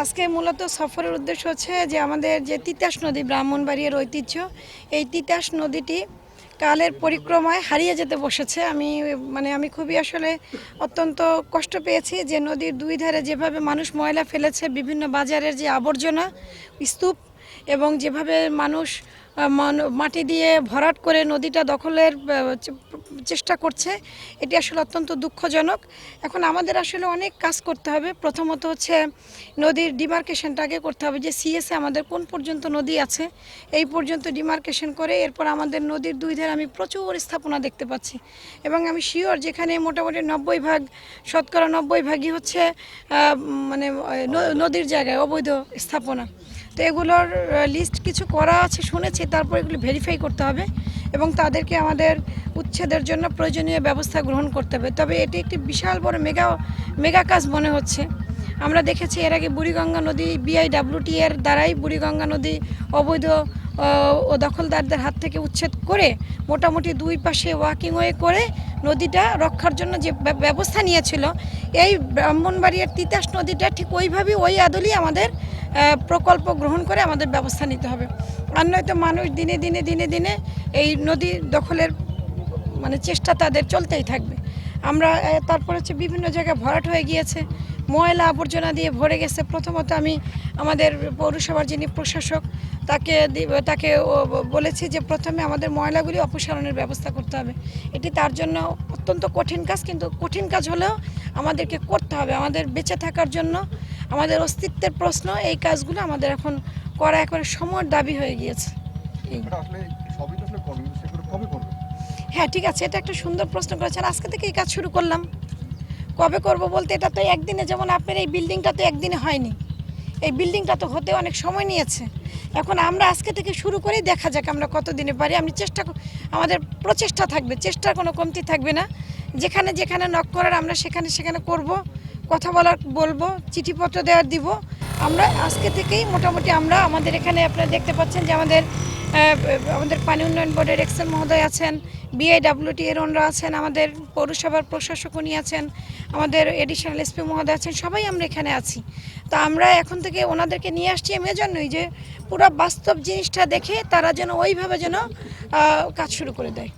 আজকে মূলত সফরের উদ্দেশ্য হচ্ছে যে আমাদের যে তিতাস নদী ব্রাহ্মণবাড়িয়ার ঐতিহ্য, এই তিতাস নদীটি কালের পরিক্রমায় হারিয়ে যেতে বসেছে। আমি খুবই আসলে অত্যন্ত কষ্ট পেয়েছি যে নদীর দুই ধারে যেভাবে মানুষ ময়লা ফেলেছে, বিভিন্ন বাজারের যে আবর্জনা স্তূপ এবং যেভাবে মানুষ মাটি দিয়ে ভরাট করে নদীটা দখলের চেষ্টা করছে, এটি আসলে অত্যন্ত দুঃখজনক। এখন আমাদের আসলে অনেক কাজ করতে হবে। প্রথমত হচ্ছে নদীর ডিমার্কেশনটা আগে করতে হবে, যে সিএসএ আমাদের কোন পর্যন্ত নদী আছে এই পর্যন্ত ডিমার্কেশন করে এরপর আমাদের নদীর দুই ধারে আমি প্রচুর স্থাপনা দেখতে পাচ্ছি এবং আমি শিওর যেখানে মোটামুটি 90 ভাগ শতকরা 90 ভাগই হচ্ছে নদীর জায়গায় অবৈধ স্থাপনা। তো এগুলোর লিস্ট কিছু করা আছে শুনেছি, তারপর এগুলো ভেরিফাই করতে হবে এবং তাদেরকে আমাদের উচ্ছেদের জন্য প্রয়োজনীয় ব্যবস্থা গ্রহণ করতে হবে। তবে এটি একটি বিশাল বড় মেগা কাজ মনে হচ্ছে। আমরা দেখেছি এর আগে বুড়িগঙ্গা নদী বিআইডব্লিউটি এর দ্বারাই বুড়িগঙ্গা নদী অবৈধ ও দখলদারদের হাত থেকে উচ্ছেদ করে মোটামুটি দুই পাশে ওয়াকিং ওয়ে করে নদীটা রক্ষার জন্য যে ব্যবস্থা নিয়েছিল, এই ব্রাহ্মণবাড়িয়ার তিতাস নদীটা ঠিক ওইভাবেই ওই আদলেই আমাদের প্রকল্প গ্রহণ করে আমাদের ব্যবস্থা নিতে হবে। আর নয়তো মানুষ দিনে দিনে দিনে দিনে এই নদী দখলের চেষ্টা তাদের চলতেই থাকবে। আমরা তারপর হচ্ছে বিভিন্ন জায়গায় ভরাট হয়ে গিয়েছে, ময়লা আবর্জনা দিয়ে ভরে গেছে। প্রথমত আমি আমাদের পৌরসভার যিনি প্রশাসক তাকে বলেছি যে প্রথমে আমাদের ময়লাগুলি অপসারণের ব্যবস্থা করতে হবে। এটি তার জন্য অত্যন্ত কঠিন কাজ, কিন্তু কঠিন কাজ হলেও আমাদেরকে করতে হবে আমাদের বেঁচে থাকার জন্য, আমাদের অস্তিত্বের প্রশ্ন। এই কাজগুলো আমাদের এখন করা একবারে সময়ের দাবি হয়ে গিয়েছে। হ্যাঁ, ঠিক আছে, এটা একটা সুন্দর প্রশ্ন করেছেন। আজকে থেকে এই কাজ শুরু করলাম। কবে করব বলতে, এটা তো একদিনে, যেমন আপনার এই বিল্ডিংটা তো একদিনে হয়নি, এই বিল্ডিংটা তো হতে অনেক সময় নিয়েছে। এখন আমরা আজকে থেকে শুরু করেই দেখা যাক আমরা কতদিনে পারি। আমাদের প্রচেষ্টা থাকবে, চেষ্টার কোনো কমতি থাকবে না। যেখানে যেখানে নক করার আমরা সেখানে করব, কথা বলবো, চিঠিপত্র দিব। আমরা আজকে থেকেই মোটামুটি আমাদের এখানে আপনারা দেখতে পাচ্ছেন যে আমাদের পানি উন্নয়ন বোর্ডের এক্সেল মহোদয় আছেন, বিআইডব্লিউটি এর ওনরা আছেন, আমাদের পৌরসভার প্রশাসক উনি আছেন, আমাদের এডিশনাল এসপি মহোদয় আছেন, সবাই আমরা এখানে আছি। তো আমরা এখন থেকে ওনাদেরকে নিয়ে আসছি এজন্যই যে পুরো বাস্তব জিনিসটা দেখে তারা যেন ওইভাবে কাজ শুরু করে দেয়।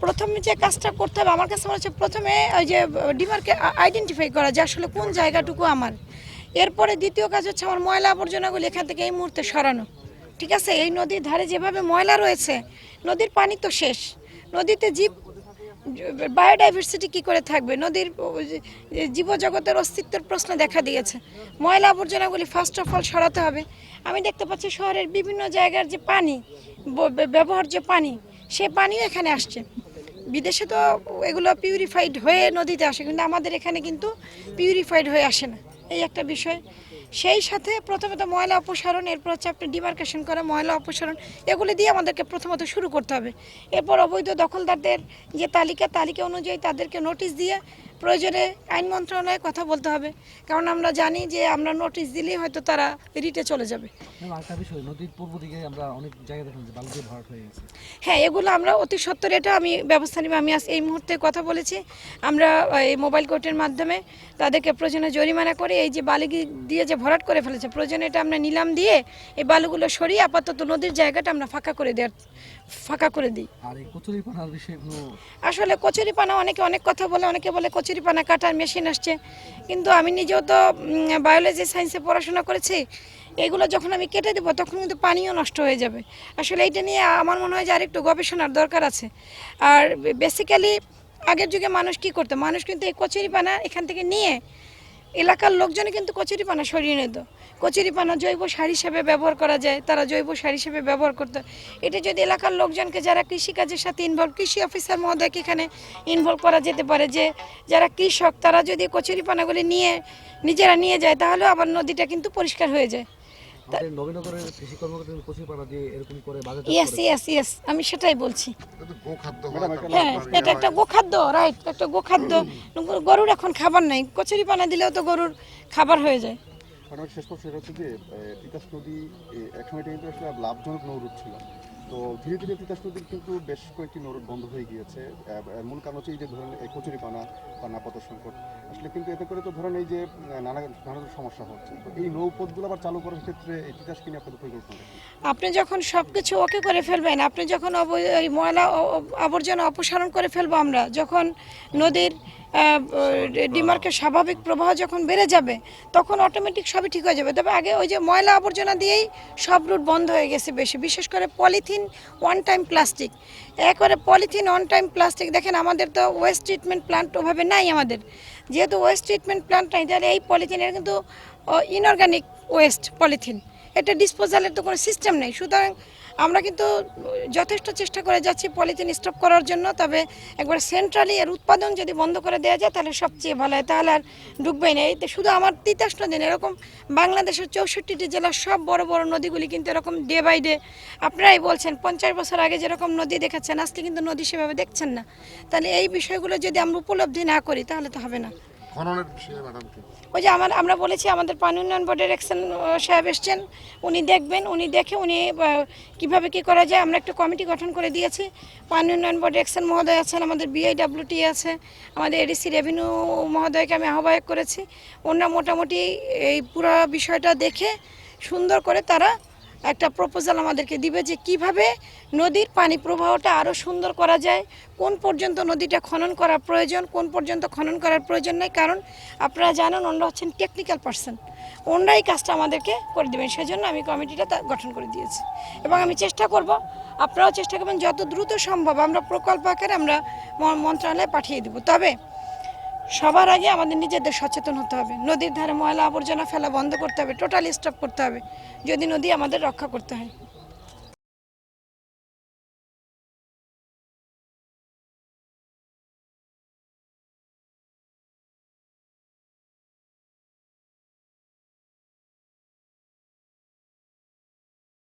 প্রথমে যে কাজটা করতে হবে আমার কাছে মনে হচ্ছে, প্রথমে ওই যে ডিমার্কে আইডেন্টিফাই করা যে আসলে কোন জায়গাটুকু আমার। এরপরে দ্বিতীয় কাজ হচ্ছে আমার ময়লা আবর্জনাগুলো এখান থেকে এই মুহূর্তে সরানো। ঠিক আছে, এই নদীর ধারে যেভাবে ময়লা রয়েছে, নদীর পানি তো শেষ, নদীতে বায়োডাইভার্সিটি কি করে থাকবে, নদীর জীবজগতের অস্তিত্বের প্রশ্ন দেখা দিয়েছে। ময়লা আবর্জনাগুলি ফার্স্ট অফ অল সরাতে হবে। আমি দেখতে পাচ্ছি শহরের বিভিন্ন জায়গার যে পানি, ব্যবহার্য পানি, সে পানিও এখানে আসছে। বিদেশে তো এগুলো পিউরিফাইড হয়ে নদীতে আসে, কিন্তু আমাদের এখানে কিন্তু পিউরিফাইড হয়ে আসে না, এই একটা বিষয়। সেই সাথে প্রথমত ময়লা অপসারণ, এরপর হচ্ছে আপনি ডিমার্কেশন করা, ময়লা অপসারণ, এগুলি দিয়ে আমাদেরকে প্রথমত শুরু করতে হবে। এরপর অবৈধ দখলদারদের যে তালিকা অনুযায়ী তাদেরকে নোটিশ দিয়ে প্রয়োজনে আইন মন্ত্রণালয়ে কথা বলতে হবে, কারণ আমরা জানি যে আমরা নোটিশ দিলেই হয়তো তারা রিটে চলে যাবে। হ্যাঁ, এগুলো আমরা অতি সত্বর এটা আমি ব্যবস্থা নিব। আমি আজ এই মুহূর্তে কথা বলেছি, আমরা এই মোবাইল কোর্টের মাধ্যমে তাদেরকে প্রয়োজনে জরিমানা করে এই যে বালি দিয়ে যে ভরাট করে ফেলেছে, প্রয়োজনে এটা আমরা নিলাম দিয়ে এই বালুগুলো সরিয়ে আপাতত নদীর জায়গাটা আমরা ফাঁকা করে দিই। আসলে কচুরিপানা অনেকে অনেক কথা বলে, অনেকে বলে কচুরিপানা কাটার মেশিন আসছে, কিন্তু আমি নিজেও তো বায়োলজি সায়েন্সে পড়াশোনা করেছি। এগুলো যখন আমি কেটে দেবো তখন কিন্তু পানিও নষ্ট হয়ে যাবে। আসলে এইটা নিয়ে আমার মনে হয় যে আরেকটু গবেষণার দরকার আছে। আর বেসিক্যালি আগের যুগে মানুষ কি করতো, মানুষ কিন্তু এই কচুরিপানা এখান থেকে নিয়ে এলাকার লোকজনে কিন্তু কচুরিপানা সরিয়ে নিত। কচুরিপানা জৈব সার হিসেবে ব্যবহার করা যায়, তারা জৈব সার হিসেবে ব্যবহার করতো। এটা যদি এলাকার লোকজনকে, যারা কৃষিকাজের সাথে ইনভলভ, কৃষি অফিসার মহোদয়কে এখানে ইনভলভ করা যেতে পারে, যে যারা কৃষক তারা যদি কচুরিপানাগুলি নিজেরা নিয়ে যায়, তাহলে আবার নদীটা কিন্তু পরিষ্কার হয়ে যায়। আমি সেটাই বলছি। হ্যাঁ, এটা একটা গোখাদ্য, রাইট, একটা গোখাদ্য। গরুর এখন খাবার নাই, কচুরিপানা দিলেও তো গরুর খাবার হয়ে যায়। শেষ পর্যন্ত সেটা হচ্ছে যে তিতাস নদী একসময় কিন্তু আসলে লাভজনক নৌরূপ ছিল, তো ধীরে ধীরে তিতাস নদীর কিন্তু বেশ কয়েকটি নৌরুট বন্ধ হয়ে গিয়েছে। মূল কারণ হচ্ছে এই যে ধরেন এই কচুরিপানা বা নাপতা সংকট, আসলে কিন্তু এতে করে তো ধরেন এই যে নানা নানা সমস্যা হচ্ছে। তো এই নৌপথগুলো আবার চালু করার ক্ষেত্রে এই তিতাসকে নিয়ে আপনাদের পরিকল্পনা কি? আপনি যখন সব কিছু ওকে করে ফেলবেন, আপনি যখন এই ময়লা আবর্জনা অপসারণ করে ফেলবো, আমরা যখন নদীর ডিমার্কের স্বাভাবিক প্রবাহ যখন বেড়ে যাবে, তখন অটোমেটিক সবই ঠিক হয়ে যাবে। তবে আগে ওই যে ময়লা আবর্জনা দিয়েই সব রুট বন্ধ হয়ে গেছে বেশি, বিশেষ করে পলিথিন, ওয়ান টাইম প্লাস্টিক। একবারে পলিথিন, ওয়ান টাইম প্লাস্টিক, দেখেন আমাদের তো ওয়েস্ট ট্রিটমেন্ট প্ল্যান্ট ওভাবে নাই। আমাদের যেহেতু ওয়েস্ট ট্রিটমেন্ট প্ল্যান্ট নাই, তাহলে এই পলিথিনের কিন্তু ইনঅর্গানিক ওয়েস্ট পলিথিন, এটা ডিসপোজালের তো কোনো সিস্টেম নেই। সুতরাং আমরা কিন্তু যথেষ্ট চেষ্টা করে যাচ্ছি পলিথিন স্টপ করার জন্য। তবে একবার সেন্ট্রালি এর উৎপাদন যদি বন্ধ করে দেওয়া যায় তাহলে সবচেয়ে ভালো হয়, তাহলে আর ঢুকবেই না। এতে শুধু আমার তিতাস নদী না, এরকম বাংলাদেশের 64টি জেলার সব বড় বড় নদীগুলি কিন্তু এরকম ডে বাই ডে, আপনারাই বলছেন 50 বছর আগে যেরকম নদী দেখেছেন, আজকে কিন্তু নদী সেভাবে দেখছেন না। তাহলে এই বিষয়গুলো যদি আমরা উপলব্ধি না করি তাহলে তো হবে না। খননের বিষয়ে ম্যাডাম কি? ওই যে আমরা বলেছি, আমাদের পানি উন্নয়ন বোর্ডের এক্সেন সাহেব এসছেন, উনি দেখবেন, উনি দেখে উনি কিভাবে কি করা যায়, আমরা একটা কমিটি গঠন করে দিয়েছি। পানি উন্নয়ন বোর্ডের এক্সেন মহোদয় আছেন, আমাদের বিআইডব্লিউটি আছে, আমাদের এডিসি রেভিনিউ মহোদয়কে আমি আহ্বায়ক করেছি। ওনারা মোটামুটি এই পুরো বিষয়টা দেখে সুন্দর করে তারা একটা প্রপোজাল আমাদেরকে দিবে যে কিভাবে নদীর পানি প্রবাহটা আরও সুন্দর করা যায়, কোন পর্যন্ত নদীটা খনন করা প্রয়োজন, কোন পর্যন্ত খনন করার প্রয়োজন নেই। কারণ আপনারা জানেন ওনারা হচ্ছেন টেকনিক্যাল পার্সন, ওনারাই কাজটা আমাদেরকে করে দেবেন। সেজন্য আমি কমিটিটা গঠন করে দিয়েছি এবং আমি চেষ্টা করব, আপনারাও চেষ্টা করবেন যত দ্রুত সম্ভব আমরা প্রকল্প আকারে আমরা মন্ত্রণালয়ে পাঠিয়ে দেব। তবে সবার আগে আমাদের নিজেদের সচেতন হতে হবে, নদীর ধারে ময়লা আবর্জনা ফেলা বন্ধ করতে হবে, টোটালি স্টপ করতে হবে, যদি নদী আমাদের রক্ষা করতে হয়।